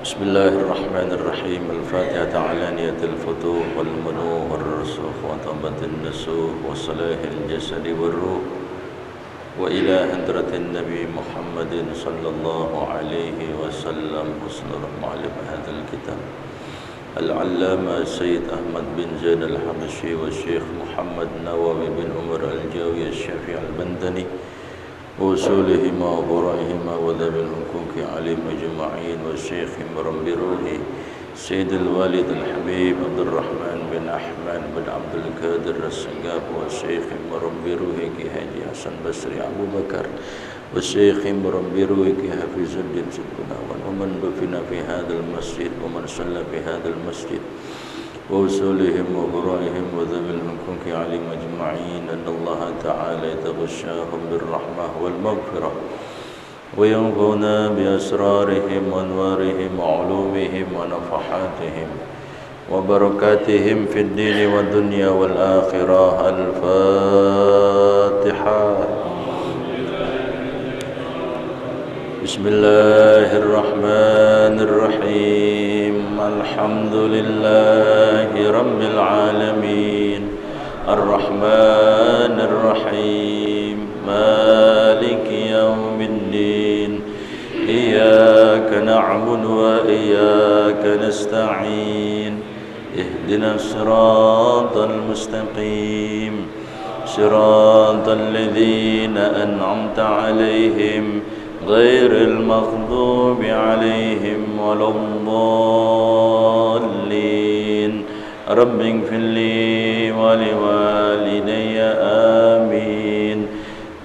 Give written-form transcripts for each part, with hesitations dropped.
بسم الله الرحمن الرحيم. الفاتحة علانية الفتوح والمنوح والرسوخ وطبة النسوخ وصلاح الجسد والروح وإلى حضرة النبي محمد صلى الله عليه وسلم. حسن معلم هذا الكتاب العلامة السيد أحمد بن زين الحبشي والشيخ محمد نووي بن عمر الجاوي الشافعي البندني وأصولهما وفروعهما وذوي الحقوق عليهم أجمعين والشيخ مربي روحي سيد الوالد الحبيب عبد الرحمن بن أحمد بن عبد القادر السقاف والشيخ مربي روحي كي حاجي حسن بصري أبو بكر والشيخ مربي روحي كي حفيظ الدين سيدنا ومن دفن في هذا المسجد ومن صلى في هذا المسجد وأصولهم وفروعهم وذوي الحقوق عليهم أجمعين أن الله تعالى يتغشاهم بالرحمة والمغفرة وينفعنا بأسرارهم وأنوارهم وعلومهم ونفحاتهم وبركاتهم في الدين والدنيا والآخرة. الفاتحة. بسم الله الرحمن الرحيم. الحمد لله رب العالمين الرحمن الرحيم مالك يوم الدين إياك نعبد وإياك نستعين اهدنا الصراط المستقيم صراط الذين أنعمت عليهم غير المغضوب عليهم ولا الضالين. رب اغفر لي ولوالدي آمين.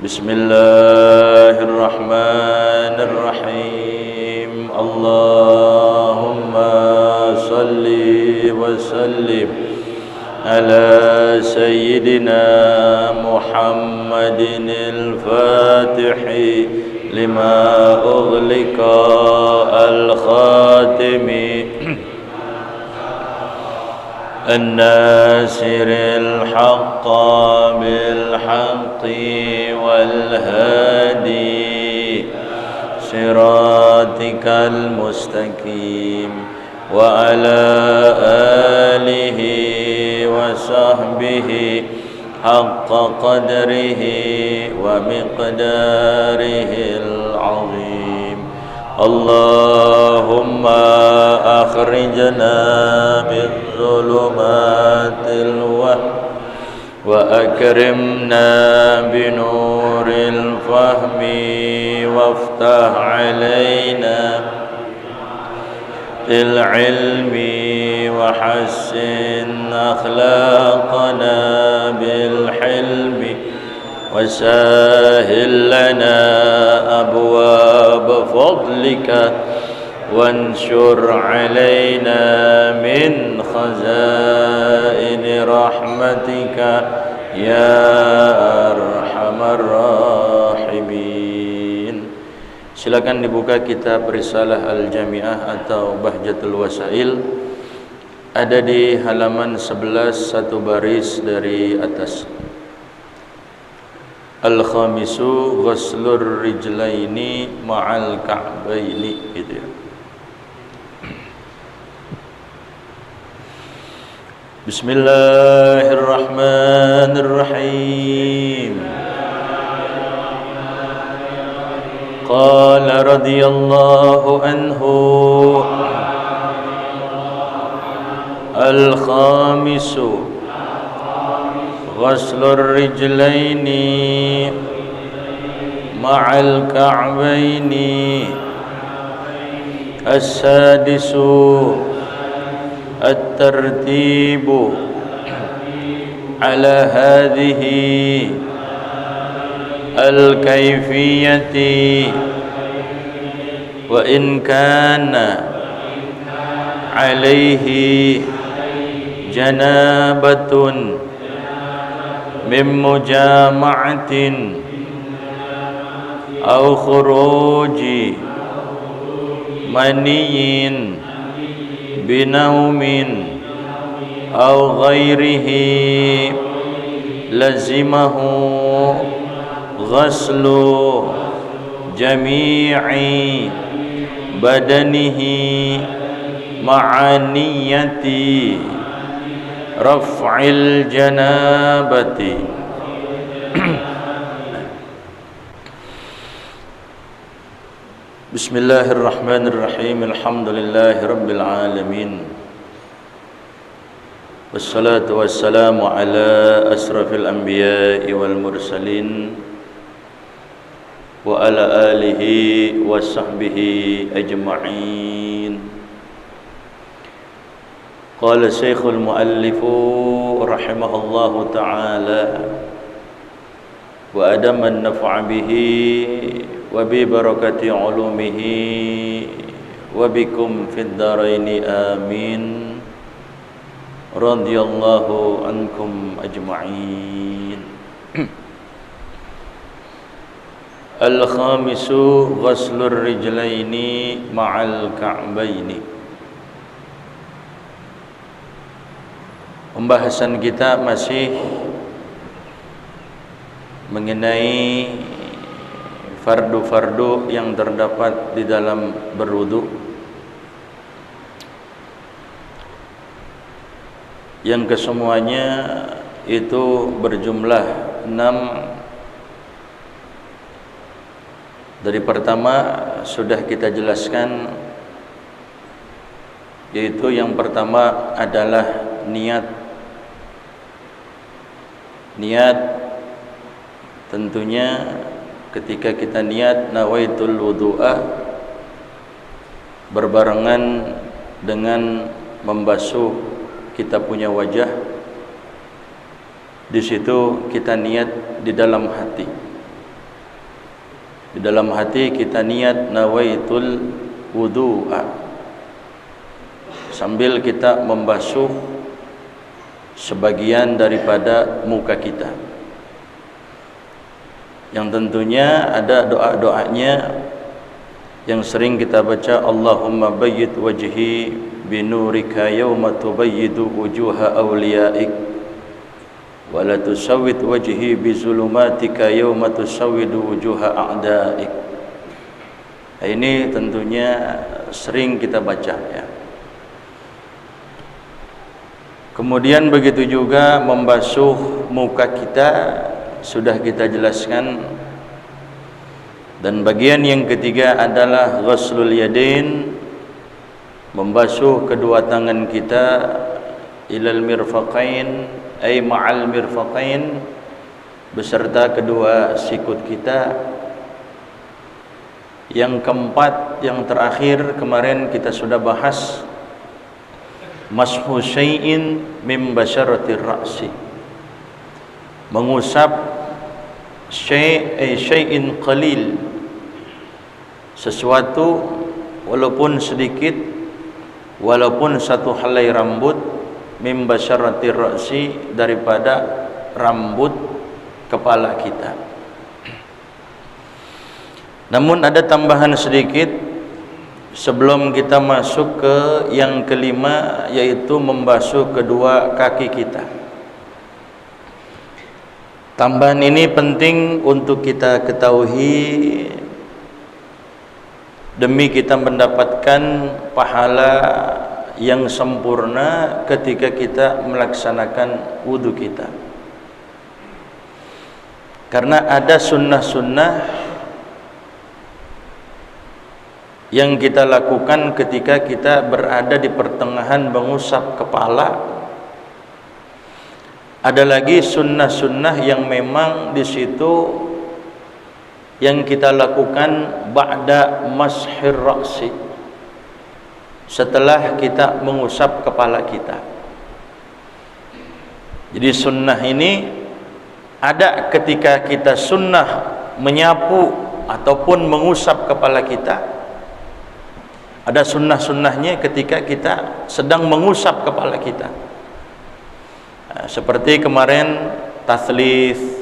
بسم الله الرحمن الرحيم. اللهم صل وسلم على سيدنا محمد الفاتح لما أغلق الخاتم الناصر الحق بالحق والهادي صراطك المستقيم وعلى آله وصحبه حق قدره ومقداره العظيم. اللهم أخرجنا من ظلمات الوهم وأكرمنا بنور الفهم وافتح علينا بالعلم وحسن أخلاقنا بالحلم وسهل لنا أبواب فضلك وانشر علينا من خزائن رحمتك يا أرحم الراحمين. Silakan dibuka kitab Risalah Al-Jami'ah atau Bahjatul Wasail. Ada di halaman 11 satu baris dari atas. Al-khamisu ghuslur rijlaini ma'al ka'baini, gitu ya. Bismillahirrahmanirrahim. Qala radhiyallahu anhu al-khamisu ghuslur rijlaini ma'al ka'baini. As-sadisu at-tartibu ala hadhihi al-kayfiyati wa in kana alayhi janabatun min mujama'atin aw khuruji maniyin binaumin aw ghairihi lazimahu ghaslu jami'i badanihi ma'aniyati raf'il janabati. Bismillahirrahmanirrahim. Alhamdulillahi rabbil alamin. Wassalatu wassalamu ala asrafil anbiya'i wal mursalin wa ala alihi wa sahbihi ajma'in. Qala Syekhul Muallifu rahimahullahu ta'ala wa adaman naf'a bihi wa bi barakati ulumihi wa bikum fid dharaini amin. Radhiyallahu ankum ajma'in. Al-khamisu ghaslur rijlaini ma'al ka'baini. Pembahasan kita masih mengenai fardu-fardu yang terdapat di dalam berwudu, yang kesemuanya itu berjumlah 6. Dari pertama sudah kita jelaskan, yaitu yang pertama adalah niat. Niat tentunya ketika kita niat nawaitul wudu'a berbarengan dengan membasuh kita punya wajah, di situ kita niat di dalam hati. Di dalam hati kita niat nawaitul wudu'a sambil kita membasuh sebagian daripada muka kita, yang tentunya ada doa-doanya yang sering kita baca. Allahumma bayyid wajhi binurika yawma tubayyidu wujuha awliyaik wa la tusawwid wajhi bizulumatika yawma tusawwidu wujuha a'daik. Ini tentunya sering kita baca, ya. Kemudian begitu juga membasuh muka kita sudah kita jelaskan. Dan bagian yang ketiga adalah ghuslul yadain, membasuh kedua tangan kita ilal mirfaqain ay ma'al mirfaqain, beserta kedua sikut kita. Yang keempat, yang terakhir kemarin kita sudah bahas, mashu syai'in min basyaratir ra'si, mengusap syai'in qalil, sesuatu walaupun sedikit, walaupun satu helai rambut, min basyaratir ra'si, daripada rambut kepala kita. Namun ada tambahan sedikit sebelum kita masuk ke yang kelima, yaitu membasuh kedua kaki kita. Tambahan ini penting untuk kita ketahui demi kita mendapatkan pahala yang sempurna ketika kita melaksanakan wudu kita. Karena ada sunnah-sunnah yang kita lakukan ketika kita berada di pertengahan mengusap kepala. Ada lagi sunnah-sunnah yang memang di situ yang kita lakukan ba'da mashir ra'si, setelah kita mengusap kepala kita. Jadi sunnah ini ada ketika kita sunnah menyapu ataupun mengusap kepala kita. Ada sunnah-sunnahnya ketika kita sedang mengusap kepala kita. Seperti kemarin taslits,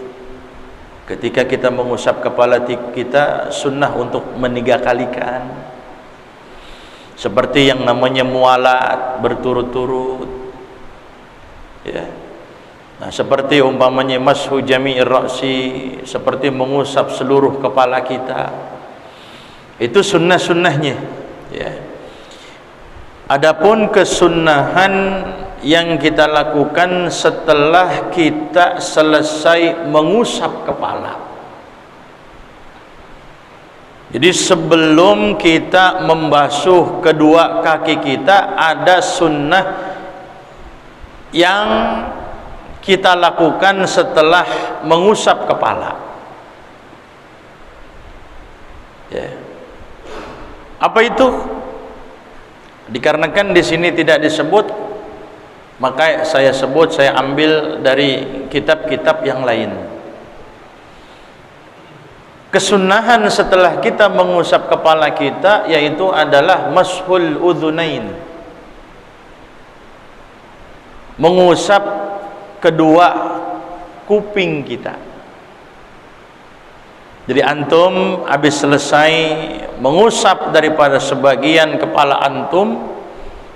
ketika kita mengusap kepala kita sunnah untuk meniga-kalikan. Seperti yang namanya mualat berturut-turut, ya. Nah, seperti umpamanya mashu jami'ir ra'si, seperti mengusap seluruh kepala kita. Itu sunnah-sunnahnya. Ya. Adapun kesunnahan yang kita lakukan setelah kita selesai mengusap kepala. Jadi sebelum kita membasuh kedua kaki kita, ada sunnah yang kita lakukan setelah mengusap kepala. Ya. Apa itu? Dikarenakan di sini tidak disebut, maka saya ambil dari kitab-kitab yang lain. Kesunahan setelah kita mengusap kepala kita yaitu adalah mashul udhunain, mengusap kedua kuping kita. Jadi antum habis selesai mengusap daripada sebagian kepala antum,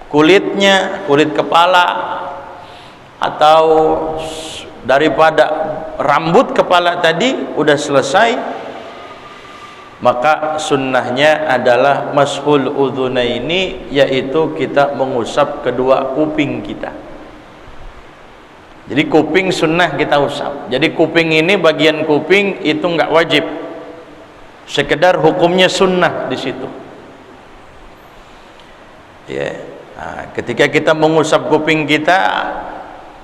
kulitnya, kulit kepala atau daripada rambut kepala tadi udah selesai, maka sunnahnya adalah mashul udhunaini, yaitu kita mengusap kedua kuping kita. Jadi kuping sunnah kita usap. Jadi kuping ini, bagian kuping itu enggak wajib, sekedar hukumnya sunnah di situ. Ya. Nah, ketika kita mengusap kuping kita,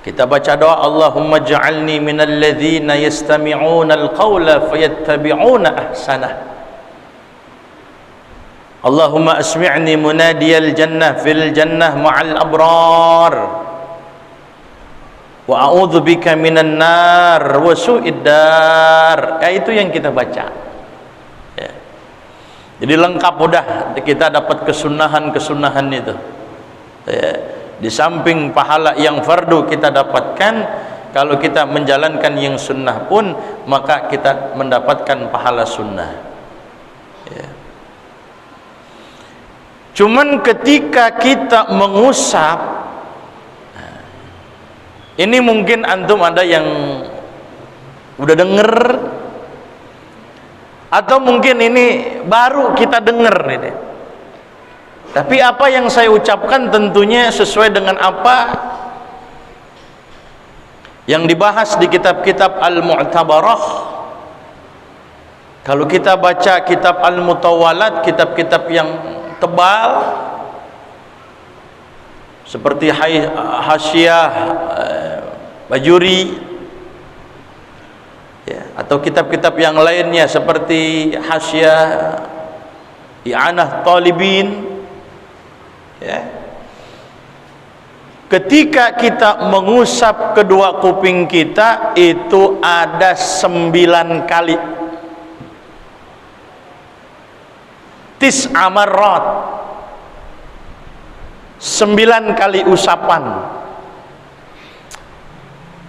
kita baca doa, Allahumma ja'alni minal ladzina yastami'una al-qawla fayattabi'una ahsanah. Allahumma asmi'ni munadiyal jannah fil jannah ma'al abrar wa a'udzu bika minan nar wa su'id dar. Ya, itu yang kita baca. Ya. Jadi lengkap udah kita dapat kesunahan itu. Ya. Di samping pahala yang fardu kita dapatkan, kalau kita menjalankan yang sunnah pun maka kita mendapatkan pahala sunnah. Ya. Cuman ketika kita mengusap, ini mungkin antum ada yang udah denger, atau mungkin ini baru kita denger ini. Tapi apa yang saya ucapkan tentunya sesuai dengan apa yang dibahas di kitab-kitab Al-Mu'tabarah. Kalau kita baca kitab Al-Mutawwalat, kitab-kitab yang tebal seperti Hasyiah Bajuri, ya, atau kitab-kitab yang lainnya seperti Hasyiah I'anah Talibin, ya. Ketika kita mengusap kedua kuping kita itu ada 9 kali, tis'a marrat, 9 kali usapan.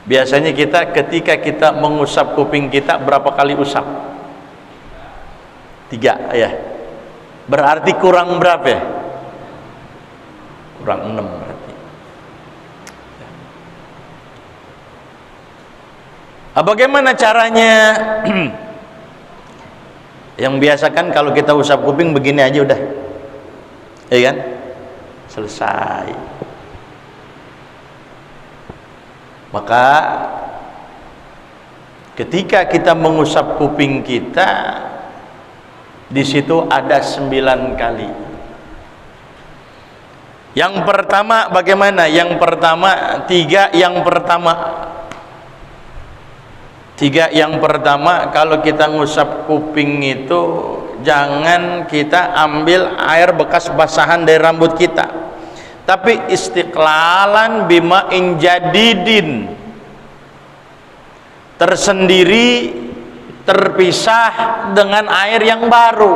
Biasanya kita ketika kita mengusap kuping kita berapa kali usap? 3 ya. Berarti kurang berapa ya? Kurang 6 berarti. Bagaimana caranya? Yang biasa kan kalau kita usap kuping begini aja udah, ya kan? Selesai. Maka ketika kita mengusap kuping kita, di situ ada 9 kali. Yang pertama bagaimana? Yang pertama 3 yang pertama. 3 yang pertama, kalau kita ngusap kuping itu jangan kita ambil air bekas basahan dari rambut kita, tapi istiqlalan bima'in jadidin, tersendiri, terpisah dengan air yang baru.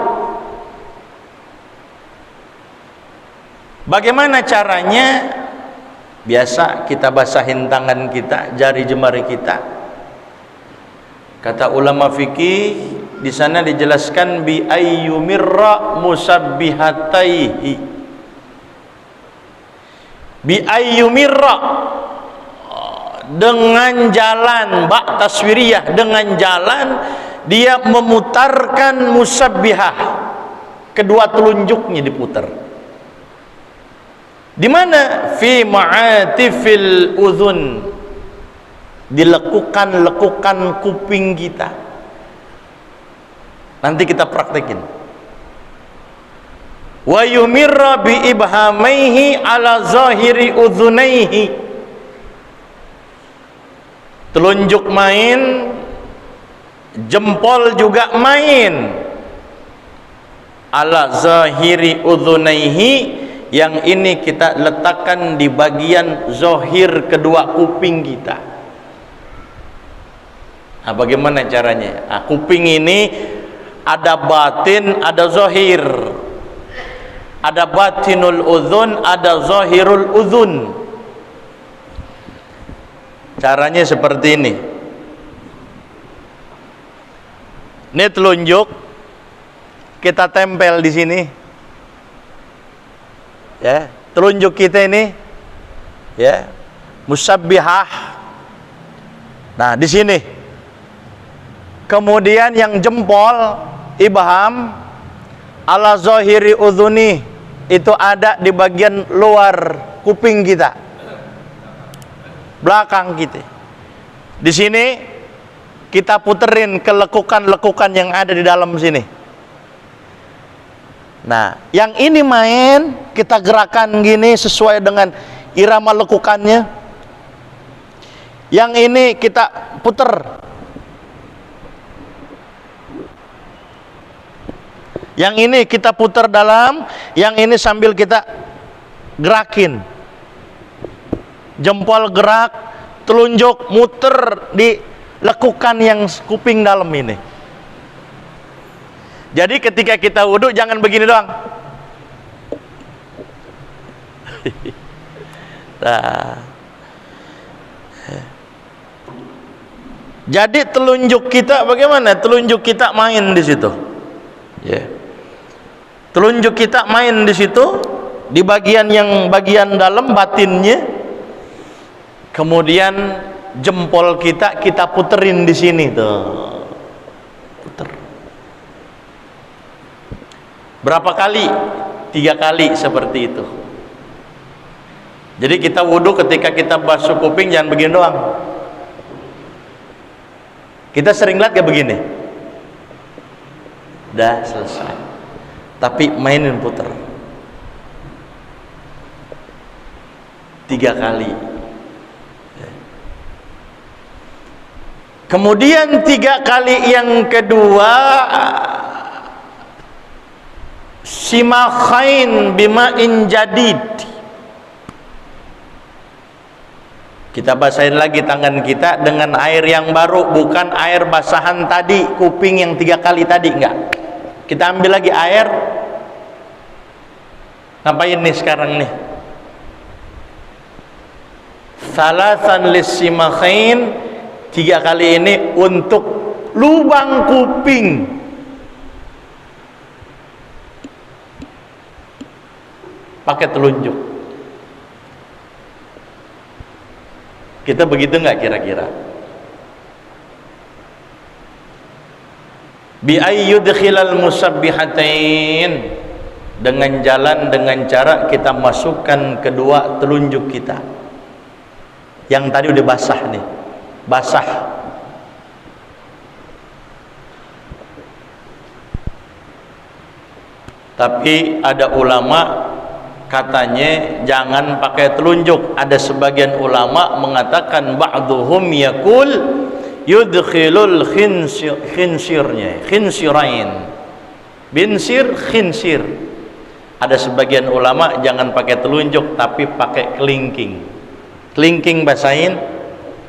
Bagaimana caranya? Biasa kita basahin tangan kita, jari jemari kita. Kata ulama fikih di sana dijelaskan bi ayyumirra musabbihataihi. Bi ayyumirra, dengan jalan, bak taswiriyah, dengan jalan dia memutarkan musabbihah, kedua telunjuknya diputar. Di mana? Fi ma'atifil udhun, di lekukan-lekukan kuping kita. Nanti kita praktekin. Wa yumirra bi ibhamaihi ala zahiri udhunaihi, telunjuk main, jempol juga main, ala zahiri udhunaihi, yang ini kita letakkan di bagian zahir kedua kuping kita. Nah, bagaimana caranya? Nah, kuping ini ada batin, ada zahir. Ada batinul udhun, ada zahirul udhun. Caranya seperti ini. Ini telunjuk kita tempel di sini. Ya, telunjuk kita ini ya, musabbihah. Nah, di sini. Kemudian yang jempol ibham ala zahiri udhuni, itu ada di bagian luar kuping kita, belakang kita. Di sini kita puterin ke lekukan-lekukan yang ada di dalam sini. Nah, yang ini main, kita gerakan gini sesuai dengan irama lekukannya. Yang ini kita puter. Yang ini kita putar dalam, yang ini sambil kita gerakin. Jempol gerak, telunjuk muter di lekukan yang kuping dalam ini. Jadi ketika kita wudhu jangan begini doang. Nah. Jadi telunjuk kita bagaimana? Telunjuk kita main di situ. Ya. Yeah. Telunjuk kita main di situ, di bagian yang bagian dalam batinnya. Kemudian jempol kita puterin di sini tuh. Puter. Berapa kali? 3 kali seperti itu. Jadi kita wudhu ketika kita basuh kuping jangan begini doang. Kita sering lihat gak begini? Udah selesai. Tapi mainin puter 3 kali. Kemudian 3 kali yang kedua, simakhain bima'in jadid, kita basahin lagi tangan kita dengan air yang baru, bukan air basahan tadi kuping yang 3 kali tadi, enggak. Kita ambil lagi air. Ngapain nih sekarang nih? Salasan lissimakhain, 3 kali ini untuk lubang kuping. Pakai telunjuk. Kita begitu nggak kira-kira? Bi ayyudkhilal musabbihatain, dengan cara kita masukkan kedua telunjuk kita yang tadi udah basah nih, basah. Tapi ada ulama katanya jangan pakai telunjuk. Ada sebagian ulama mengatakan ba'duhum yaqul yudkhilul khinsirnya, khinsirain, binsir, khinsir. Ada sebagian ulama jangan pakai telunjuk tapi pakai kelingking. Kelingking basahin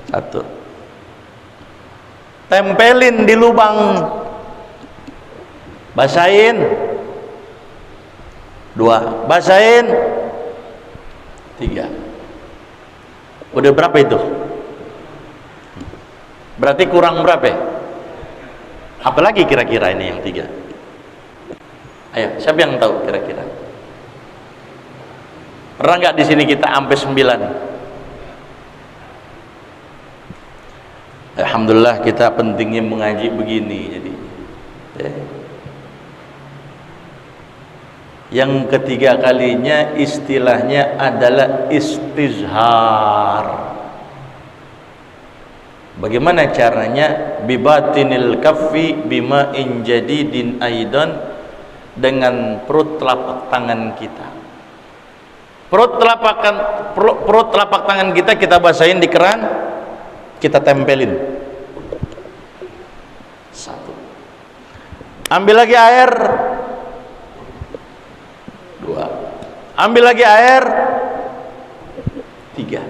1, tempelin di lubang, basahin 2, basahin 3. Udah berapa itu? Berarti kurang berapa? Apalagi kira-kira ini yang 3? Ayo, siapa yang tahu kira-kira? Pernah nggak di sini kita sampai 9? Alhamdulillah kita pentingnya mengaji begini, jadi Yang ketiga kalinya istilahnya adalah istizhar. Bagaimana caranya? Bibatinil kaffi bima'in jadidin aidan, dengan perut telapak tangan kita. Perut telapak tangan kita basahin di keran, kita tempelin. Satu. Ambil lagi air. Dua. Ambil lagi air. Tiga.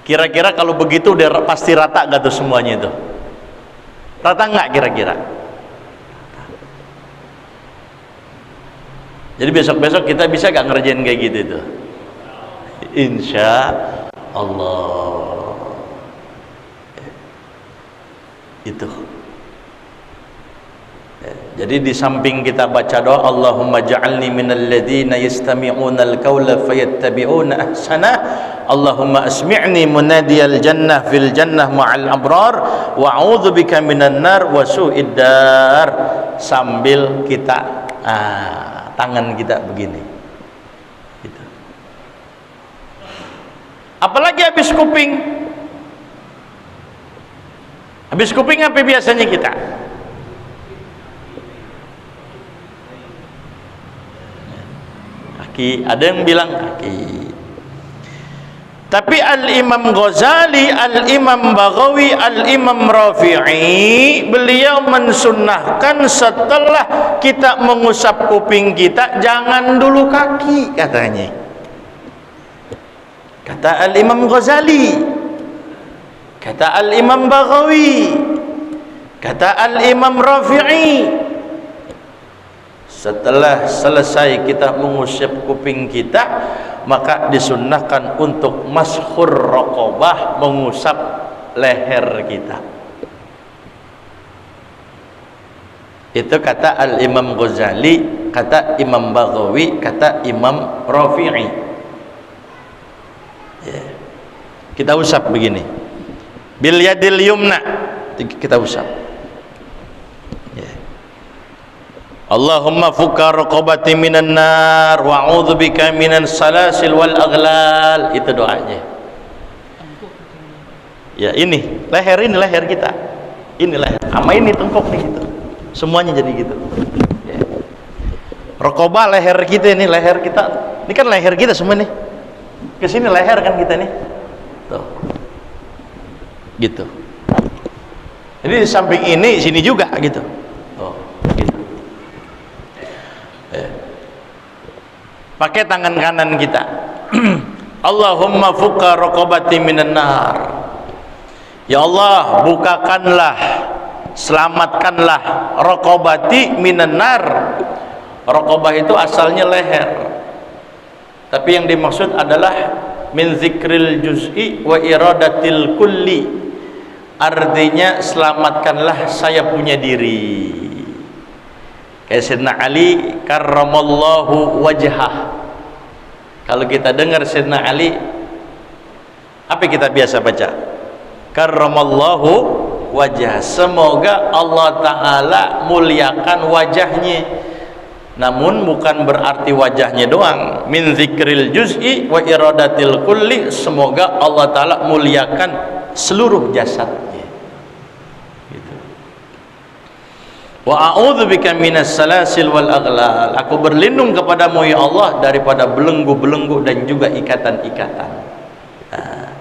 Kira-kira kalau begitu udah pasti rata gak tuh semuanya itu? Rata nggak kira-kira? Jadi besok-besok kita bisa gak ngerjain kayak gitu tuh? Insya Allah. Itu. Jadi di samping kita baca doa Allahumma ja'alni minal ladzina yastami'unal qawla fayattabi'una ahsana, Allahumma asmi'ni munadiyal jannah fil jannah ma'al abrar wa a'udzubika minan nar wa su'id dar, sambil kita tangan kita begini gitu. Apalagi habis kuping apa biasanya kita? Kaki, ada yang bilang kaki. Tapi Al-Imam Ghazali, Al-Imam Baghawi, Al-Imam Rafi'i, beliau mensunnahkan setelah kita mengusap kuping kita, jangan dulu kaki, katanya. Kata Al-Imam Ghazali, kata Al-Imam Baghawi, kata Al-Imam Rafi'i, setelah selesai kita mengusap kuping kita, maka disunnahkan untuk mashur raqabah, mengusap leher kita. Itu kata Al-Imam Ghazali, kata Imam Baghawi, kata Imam Rafi'i. Kita usap begini, bil yadil yumna, kita usap. Allahumma fukka raqabati minan nar wa a'udzubika minan salasil wal aghlal. Itu doanya. Ya, ini leher kita. Ini leher. Sama ini tengkok nih gitu. Semuanya jadi gitu. Ya. Raqabah leher kita ini, leher kita. Ini kan leher kita semua nih. Ke sini leher kan kita nih. Tuh. Gitu. Jadi di samping ini, sini juga gitu. Tuh, gitu. Pakai tangan kanan kita. Allahumma fukka raqabati minan nar. Ya Allah, bukakanlah, selamatkanlah raqabati minan nar. Raqabah itu asalnya leher, tapi yang dimaksud adalah min zikril juz'i wa iradatil kulli. Artinya selamatkanlah saya punya diri. Kayak Sayyidina Ali karramallahu wajhah. Kalau kita dengar Sayyidina Ali, apa kita biasa baca? Karramallahu wajhah. Semoga Allah Ta'ala muliakan wajahnya. Namun bukan berarti wajahnya doang. Min zikril juz'i wa iradatil kulli. Semoga Allah Ta'ala muliakan seluruh jasadnya. Wa a'udzubika minas salasil wal aghlal. Aku berlindung kepadamu ya Allah daripada belenggu-belenggu dan juga ikatan-ikatan. Nah,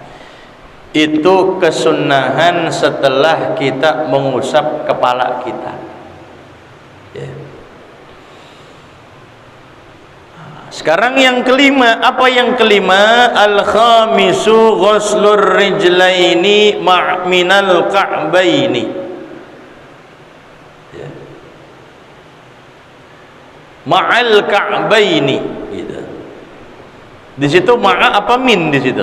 itu kesunahan setelah kita mengusap kepala kita. Ya. Sekarang yang kelima, apa yang kelima? Al-khamisu ghuslur rijlaini minal ka'baini. Ma'al ka'baini gitu. Di situ ma'a apa min di situ?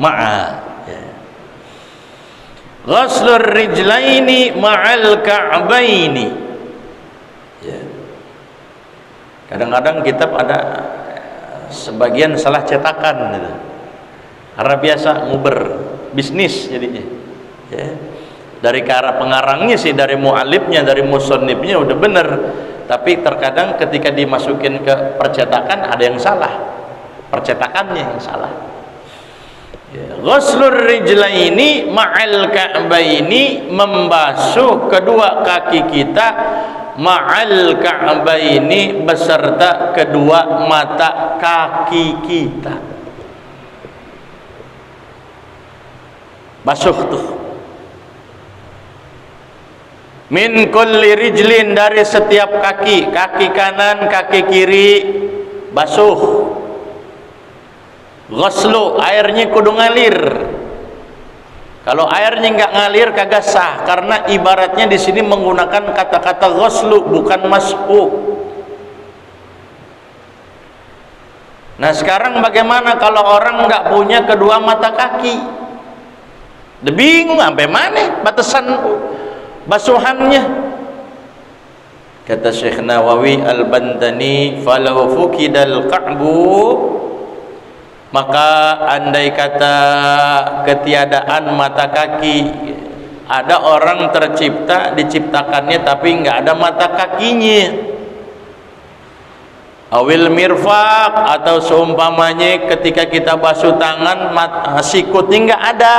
Ma'a. Ya. Ghuslur rijlaini ma'al ka'baini. Ya. Kadang-kadang kitab ada sebagian salah cetakan gitu. Karena biasa nguber bisnis jadinya. Ya. Dari cara pengarangnya sih, dari mu'alifnya, dari musannifnya udah bener. tapi terkadang ketika dimasukin ke percetakan ada yang salah, percetakannya yang salah. Ghuslur rijlaini ma'al ka'baini, membasuh kedua kaki kita ma'al ka'baini, beserta kedua mata kaki kita. Basuh tuh. Min kulli rijlin, dari setiap kaki, kaki kanan, kaki kiri, basuh. Ghuslu, airnya kudu ngalir. Kalau airnya nggak ngalir kagak sah, karena ibaratnya di sini menggunakan kata-kata ghuslu, bukan mas'u. Nah sekarang bagaimana kalau orang nggak punya kedua mata kaki? Udah bingung sampai mana batasan basuhannya. Kata Syekh Nawawi Al-Bantani, falau fukidal ka'bu, maka andai kata ketiadaan mata kaki, ada orang tercipta diciptakannya tapi nggak ada mata kakinya, awil mirfaq, atau seumpamanya ketika kita basuh tangan sikutnya nggak ada,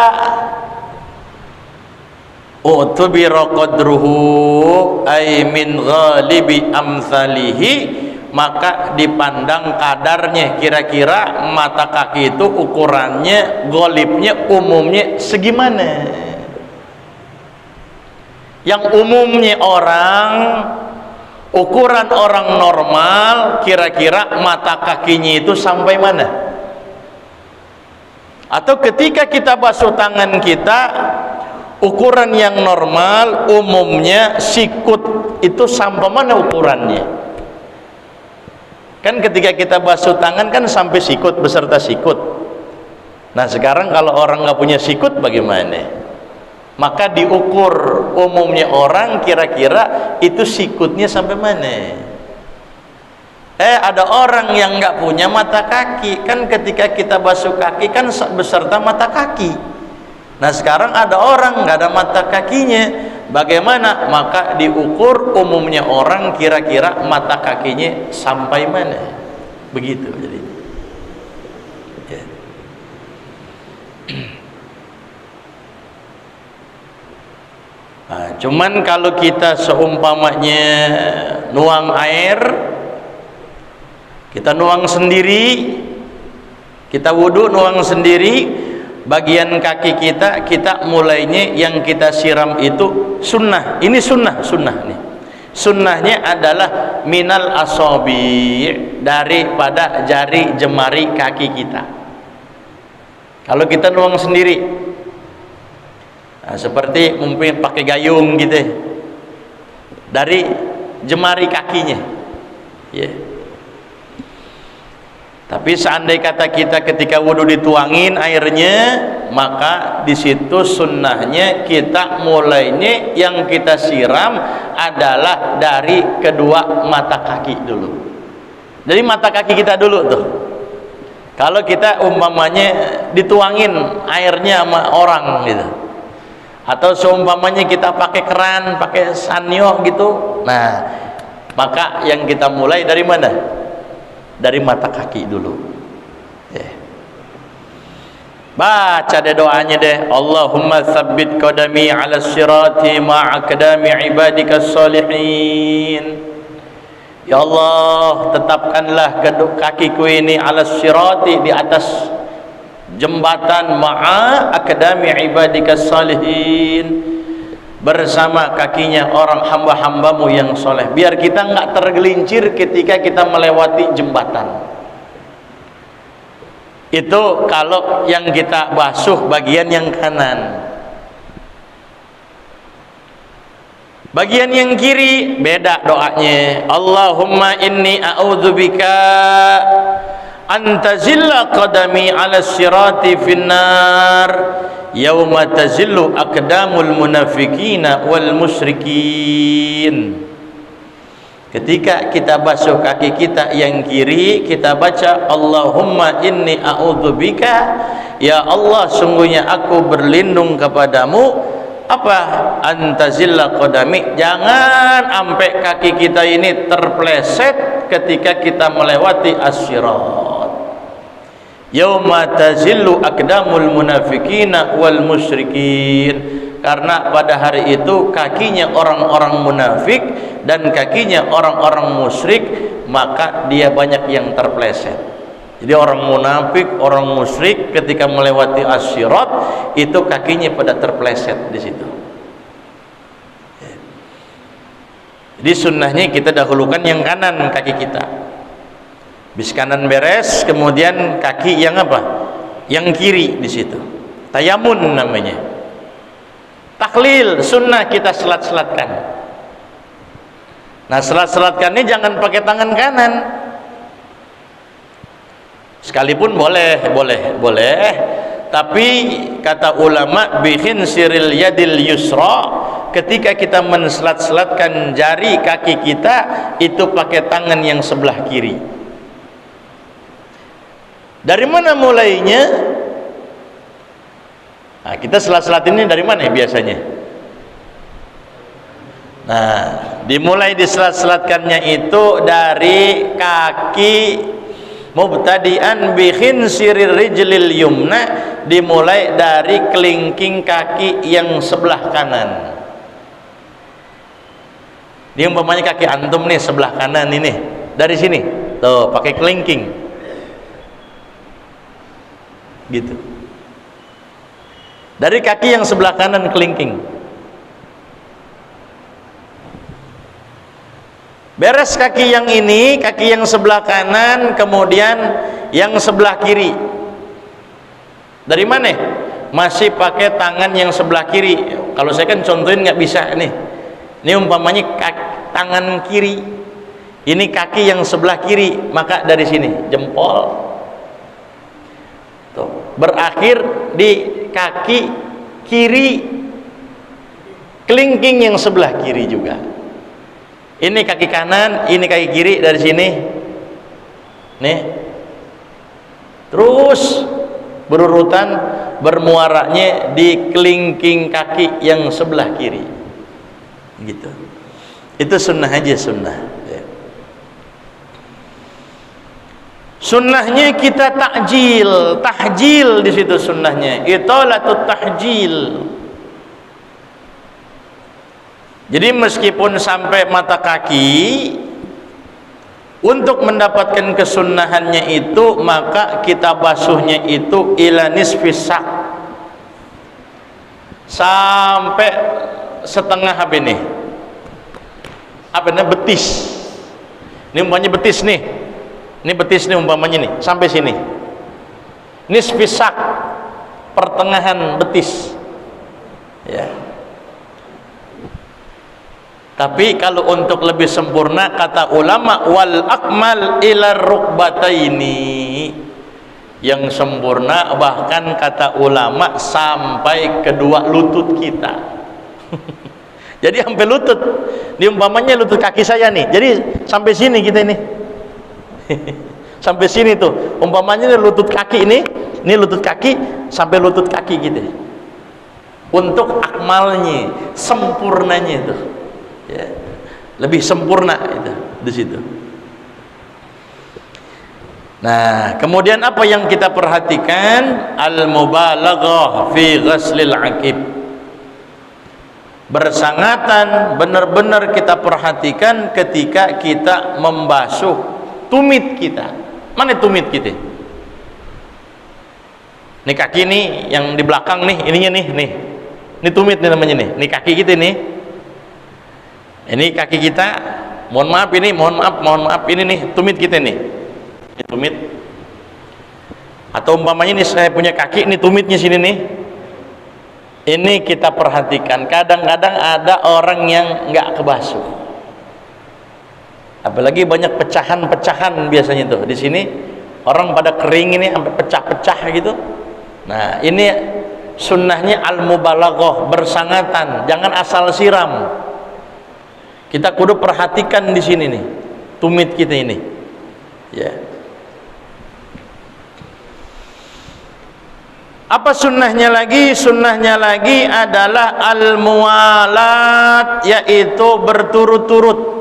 utubira qadruhu ay min ghalibi amsalihi, maka dipandang kadarnya, kira-kira mata kaki itu ukurannya, golibnya, umumnya segimana. Yang umumnya orang, ukuran orang normal, kira-kira mata kakinya itu sampai mana? Atau ketika kita basuh tangan kita, ukuran yang normal, umumnya sikut itu sampai mana ukurannya? Kan ketika kita basuh tangan kan sampai sikut beserta sikut. Nah sekarang kalau orang nggak punya sikut bagaimana? Maka diukur umumnya orang, kira-kira itu sikutnya sampai mana? Ada orang yang nggak punya mata kaki, kan ketika kita basuh kaki kan beserta mata kaki. Nah sekarang ada orang nggak ada mata kakinya, bagaimana? Maka diukur umumnya orang, kira-kira mata kakinya sampai mana? Begitu jadi. Ya. Nah, cuman kalau kita seumpamanya nuang air, kita nuang sendiri, kita wudhu nuang sendiri, bagian kaki kita mulainya yang kita siram itu sunnah. Ini sunnah nih. Sunnahnya adalah minal asabi, daripada jari jemari kaki kita. Kalau kita nuang sendiri, nah, seperti mungkin pakai gayung gitu, dari jemari kakinya, ya. Tapi seandai kata kita ketika wudhu dituangin airnya, maka di situ sunnahnya kita mulainya yang kita siram adalah dari kedua mata kaki dulu. Jadi mata kaki kita dulu tuh. Kalau kita umpamanya dituangin airnya sama orang gitu, atau seumpamanya kita pakai keran, pakai sanyo gitu, nah maka yang kita mulai dari mana? Dari mata kaki dulu. Baca deh doanya deh. Allahumma tsabbit qadami 'ala sirati ma'a qadami ibadikas salihin. Ya Allah, tetapkanlah kakiku ini 'ala sirati, di atas jembatan, ma'a aqdami ibadikas salihin, bersama kakinya orang hamba-hambamu yang soleh, biar kita nggak tergelincir ketika kita melewati jembatan. Itu kalau yang kita basuh bagian yang kanan. Bagian yang kiri beda doanya. Allahumma inni a'udzubika antazilla qadami 'ala sirati finnar yauma tazillu aqdamul munafiqina wal musyrikin. Ketika kita basuh kaki kita yang kiri, kita baca Allahumma inni a'udzubika, ya Allah sungguhnya aku berlindung kepadamu, Apa? Antazilla qadami, jangan sampai kaki kita ini terpleset ketika kita melewati as-sirat. Yauma tazillu aqdamul munafiqina wal musyrikin, karena pada hari itu kakinya orang-orang munafik dan kakinya orang-orang musyrik, maka dia banyak yang terpleset. Jadi orang munafik, orang musyrik ketika melewati as-sirat itu kakinya pada terpleset di situ. Jadi sunnahnya kita dahulukan yang kanan kaki kita. Bis kanan beres, kemudian kaki yang apa? Yang kiri di situ. Tayamun namanya. Taklil sunnah kita selat-selatkan. Nah, selat-selatkannya jangan pakai tangan kanan. Sekalipun boleh, tapi kata ulama bihin siril yadil yusra, ketika kita menselat-selatkan jari kaki kita itu pakai tangan yang sebelah kiri. Dari mana mulainya? Nah, kita selat-selat ini dari mana biasanya? Nah, dimulai diselat-selatkannya itu dari kaki mubtadi'an bi khinsiril rijlil yumna, dimulai dari kelingking kaki yang sebelah kanan. Ini umpamanya kaki antum nih sebelah kanan ini, dari sini tuh pakai kelingking gitu, dari kaki yang sebelah kanan kelingking. Beres kaki yang ini, kaki yang sebelah kanan, kemudian yang sebelah kiri. Dari mana? Masih pakai tangan yang sebelah kiri. Kalau saya kan contohin nggak bisa nih. Ini umpamanya tangan kiri. Ini kaki yang sebelah kiri, maka dari sini jempol. Tuh, berakhir di kaki kiri, kelingking yang sebelah kiri juga. Ini kaki kanan, ini kaki kiri dari sini. Nih. Terus berurutan bermuaranya di kelingking kaki yang sebelah kiri. Gitu. Itu sunnah aja, sunnah. Sunnahnya kita tahjil di situ sunnahnya. Italatut tahjil. Jadi meskipun sampai mata kaki, untuk mendapatkan kesunnahannya itu maka kita basuhnya itu ila nisfis sak, sampai setengah apa ini? Apa ini? Betis. Ini umpamanya betis nih. Ini betis nih umpamanya nih, sampai sini. Nisfis sak, pertengahan betis. Ya. Tapi kalau untuk lebih sempurna kata ulama wal akmal ila rukbataini, yang sempurna bahkan kata ulama sampai kedua lutut kita. Jadi sampai lutut. Ini umpamanya lutut kaki saya nih. Jadi sampai sini kita ini. Sampai sini tuh. Umpamanya ini lutut kaki ini lutut kaki sampai lutut kaki gitu. Untuk akmalnya, sempurnanya itu. Ya, lebih sempurna itu di situ. Nah, kemudian apa yang kita perhatikan? Al-mubalaghah fi ghaslil aqib. Bersangatan, benar-benar kita perhatikan ketika kita membasuh tumit kita. Mana tumit kita? Ini kaki nih yang di belakang nih, ininya nih. Ini tumit nih namanya nih. Ini kaki kita nih. Ini kaki kita, mohon maaf ini nih tumit kita nih. Ini tumit. Atau umpamanya ini saya punya kaki, ini tumitnya sini nih. Ini kita perhatikan. Kadang-kadang ada orang yang nggak kebasuh. Apalagi banyak pecahan-pecahan biasanya tuh di sini. Orang pada kering ini sampai pecah-pecah gitu. Nah, ini sunnahnya al-mubalaghah, bersangatan, jangan asal siram. Kita kudu perhatikan di sini nih, tumit kita ini. Ya. Apa sunnahnya lagi? Sunnahnya lagi adalah al-muwalat, yaitu berturut-turut.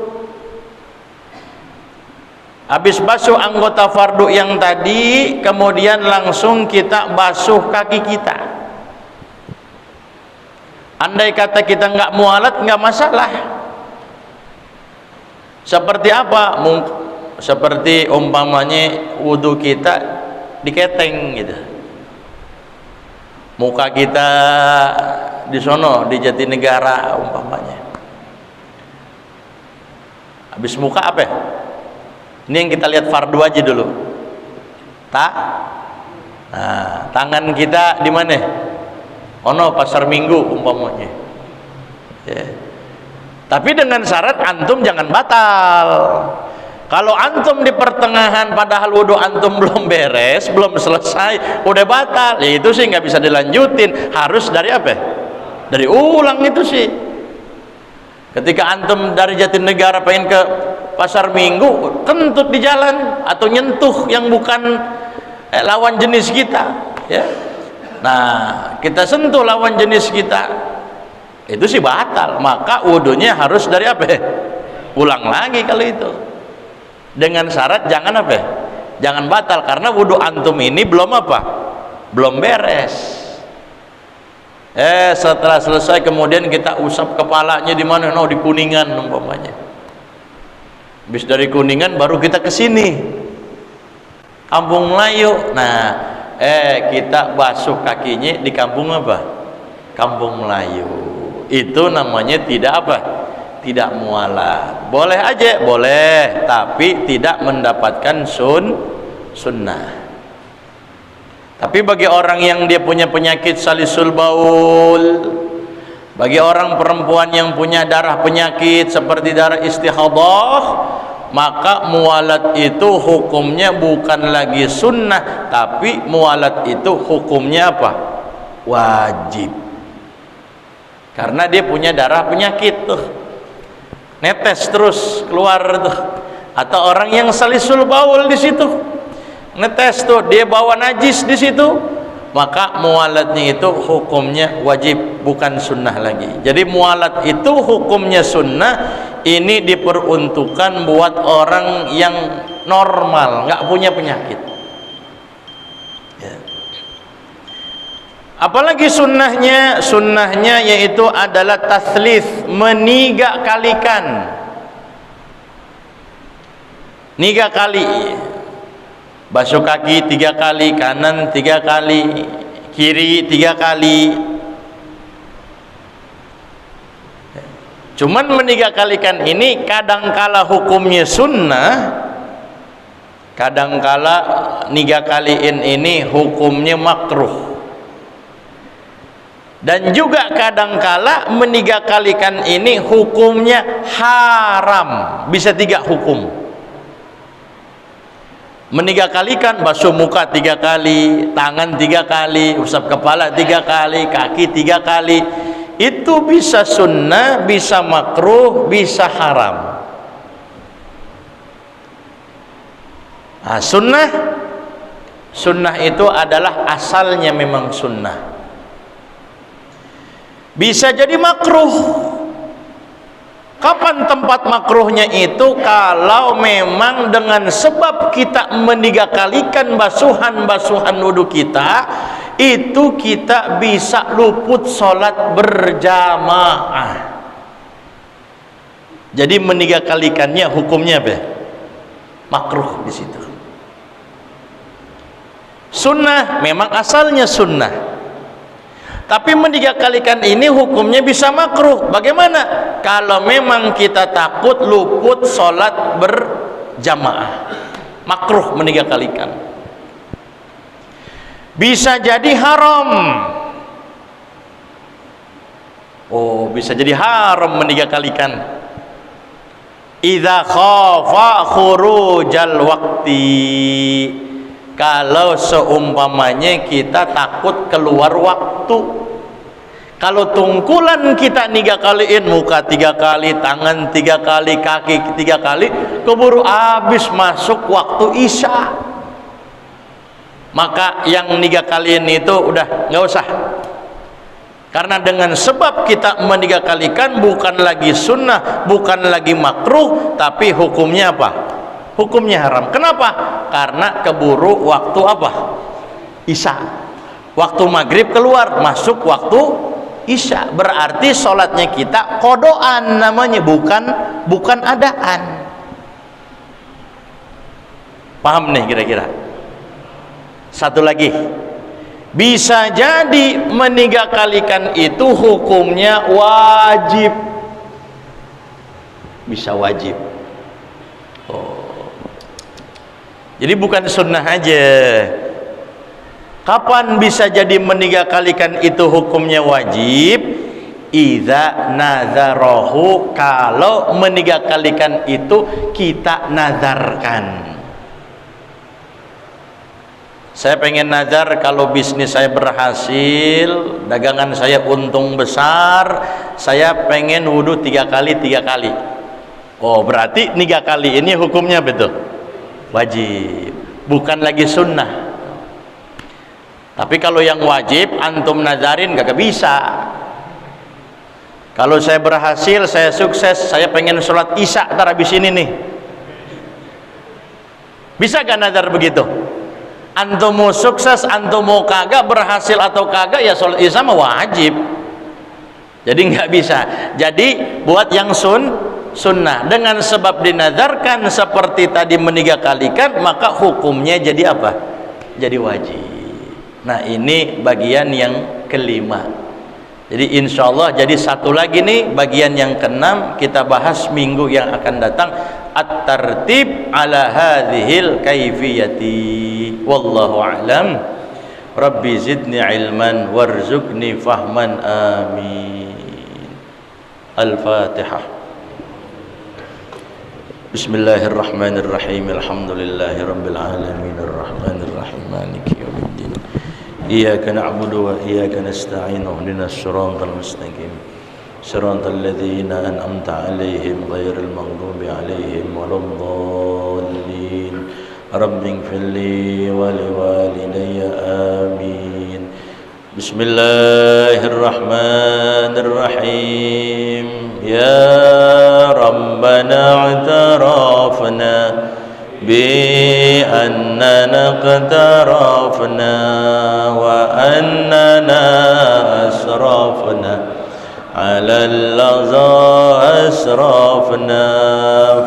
Habis basuh anggota fardu yang tadi, kemudian langsung kita basuh kaki kita. Andai kata kita nggak muwalat, nggak masalah. Seperti apa? Seperti umpamanya wudhu kita diketeng gitu. Muka kita di sono di Jatinegara umpamanya. Habis muka apa ya? Ini yang kita lihat fardu aja dulu. Nah, tangan kita di mana? Ono pasar Minggu umpamanya. Ya. Tapi dengan syarat antum jangan batal. Kalau antum di pertengahan padahal wudhu antum belum beres, belum selesai, udah batal, ya itu sih nggak bisa dilanjutin. Harus dari apa? Dari ulang itu sih. Ketika antum dari Jatinegara pengen ke pasar Minggu, kentut di jalan atau nyentuh yang bukan lawan jenis kita, ya. Nah, kita sentuh lawan jenis kita, itu sih batal. Maka wudhunya harus dari apa? Ulang lagi kalau itu. Dengan syarat jangan apa? Jangan batal, karena wudhu antum ini belum apa? Belum beres. Setelah selesai kemudian kita usap kepalanya di mana? No, di Kuningan umpamanya. Habis dari Kuningan baru kita ke sini. Kampung Melayu. Nah, kita basuh kakinya di kampung apa? Kampung Melayu. Itu namanya tidak apa? Tidak mualah. Boleh aja, boleh, tapi tidak mendapatkan sunnah. Tapi bagi orang yang dia punya penyakit salisul baul, bagi orang perempuan yang punya darah penyakit seperti darah istihadah, maka mualat itu hukumnya bukan lagi sunnah, tapi mualat itu hukumnya apa? Wajib. Karena dia punya darah penyakit tuh, netes terus keluar tuh. Atau orang yang salisul baul di situ, netes tuh, dia bawa najis di situ, maka mualatnya itu hukumnya wajib, bukan sunnah lagi. Jadi mualat itu hukumnya sunnah. Ini diperuntukkan buat orang yang normal, nggak punya penyakit. Ya. Apalagi sunnahnya? Sunnahnya yaitu adalah taslits, meniga kalikan. 3 kali. Basuh kaki 3 kali, kanan 3 kali, kiri 3 kali. Cuman meniga kalikan ini kadangkala hukumnya sunnah, kadangkala niga kaliin ini hukumnya makruh. Dan juga kadangkala meniga kalikan ini hukumnya haram. Bisa 3 hukum. Meniga kalikan, basuh muka 3 kali, tangan 3 kali, usap kepala 3 kali, kaki 3 kali. Itu bisa sunnah, bisa makruh, bisa haram. Nah, sunnah itu adalah asalnya memang sunnah. Bisa jadi makruh. Kapan tempat makruhnya itu? Kalau memang dengan sebab kita meniga kalikan basuhan wudhu kita, itu kita bisa luput sholat berjamaah. Jadi meniga kalikannya hukumnya apa? Makruh di situ. Sunnah memang asalnya sunnah. Tapi meniga kalikan ini hukumnya bisa makruh. Bagaimana? Kalau memang kita takut luput sholat berjamaah, makruh meniga kalikan. Bisa jadi haram. Oh, bisa jadi haram meniga kalikan. Idza khafa khurujal waqti. Kalau seumpamanya kita takut keluar waktu. Kalau tungkulan kita 3 kaliin, muka 3 kali, tangan 3 kali, kaki 3 kali, keburu habis masuk waktu isya. maka yang nikah kalian itu udah nggak usah. Karena dengan sebab kita menikah kalikan bukan lagi sunnah, bukan lagi makruh, tapi hukumnya apa? Hukumnya haram. Kenapa? Karena keburu waktu apa? Isya. Waktu maghrib keluar, masuk waktu isya. Berarti sholatnya kita kodoan namanya, bukan adaan. Paham nih kira-kira? Satu lagi, bisa jadi meninggalkan itu hukumnya wajib, bisa wajib. Jadi bukan sunnah aja. Kapan bisa jadi meninggalkan itu hukumnya wajib? Idza nazarahu, kalau meninggalkan itu kita nazarkan. Saya pengen nazar kalau bisnis saya berhasil, dagangan saya untung besar, saya pengen wudhu 3 kali. Oh, berarti 3 kali ini hukumnya betul wajib, bukan lagi sunnah. Tapi kalau yang wajib antum nazarin gak bisa. Kalau saya berhasil, saya sukses, saya pengen sholat isya ntar habis ini nih, bisa gak nazar begitu? Antum mau sukses, antum mau kagak, berhasil atau kagak, ya sholat isya mah wajib. Jadi nggak bisa. Jadi buat yang sunnah, dengan sebab dinazarkan seperti tadi meninggalkan, maka hukumnya jadi apa? Jadi wajib. Nah, ini bagian yang kelima. Jadi insya Allah jadi satu lagi nih, bagian yang keenam kita bahas minggu yang akan datang. At-tartib ala hadhil kaifiyati. Wallahu a'lam. Rabbi zidni ilman warzuqni fahman. Amin. Al-Fatihah. Bismillahirrahmanirrahim. Alhamdulillahi rabbil alamin arrahmanir rahim maliki yaumiddin. Iyyaka na'budu wa iyyaka nasta'in. Ihdinas siratal mustaqim. Siratal ladzina an'amta 'alaihim ghairil maghdubi 'alaihim waladdallin. Rabbighfirli wa liwalidayya. Amin. Bismillahirrahmanirrahim. Ya Rabbana i'tarafna بأننا اقترفنا وأننا أسرفنا على اللظى أسرفنا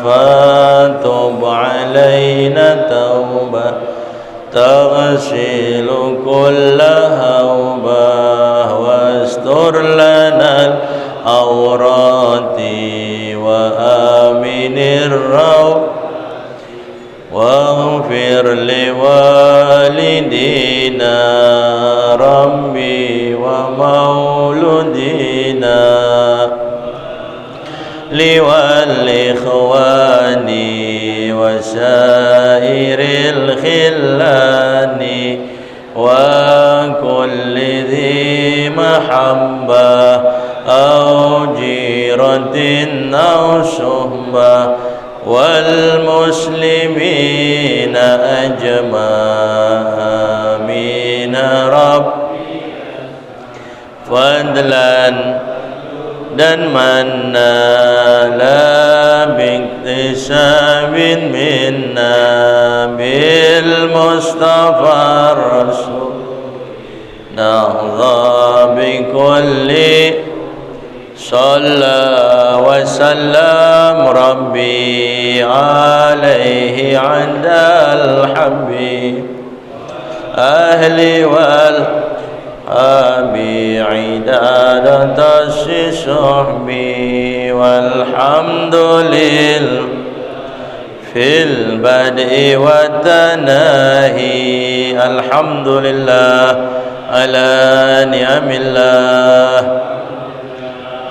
فتب علينا توبة تغسل كل هوبة واستر لنا العورات وآمن الروع واغفر لوالدينا ربي ومولدينا والإخوان وسائر الخلان وكل ذي محبة أو جيرة أو صحبة والمسلمين أجمعين رب فضلا dan manna la biktisab minna bil mustafa rasul nahdha bi kulli صلى وسلم ربي عليه عند الحبيب أهلي والأبي عدادة صحبي والحمد لله في البدء والتناهي الحمد لله على نعم الله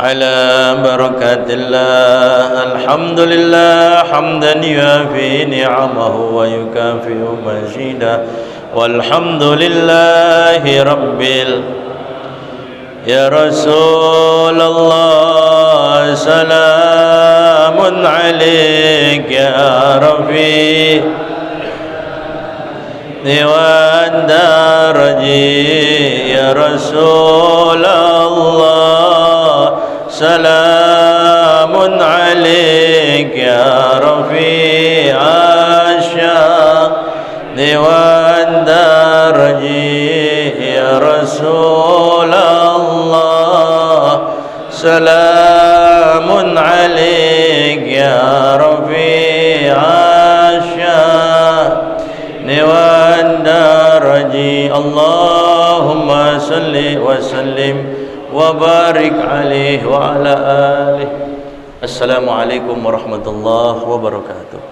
على بركة الله الحمد لله حمدا يوافي نعمه ويكافئ مزيدا والحمد لله رب يا رسول الله سلام عليك يا رفيق والدرجي يا رسول الله سلام عليك يا رفيع الشأن والدرجي يا رسول الله سلام عليك يا رفيع الشأن والدرجي اللهم صل وسلم وبارك عليه وعلى آله. Assalamualaikum warahmatullahi wabarakatuh.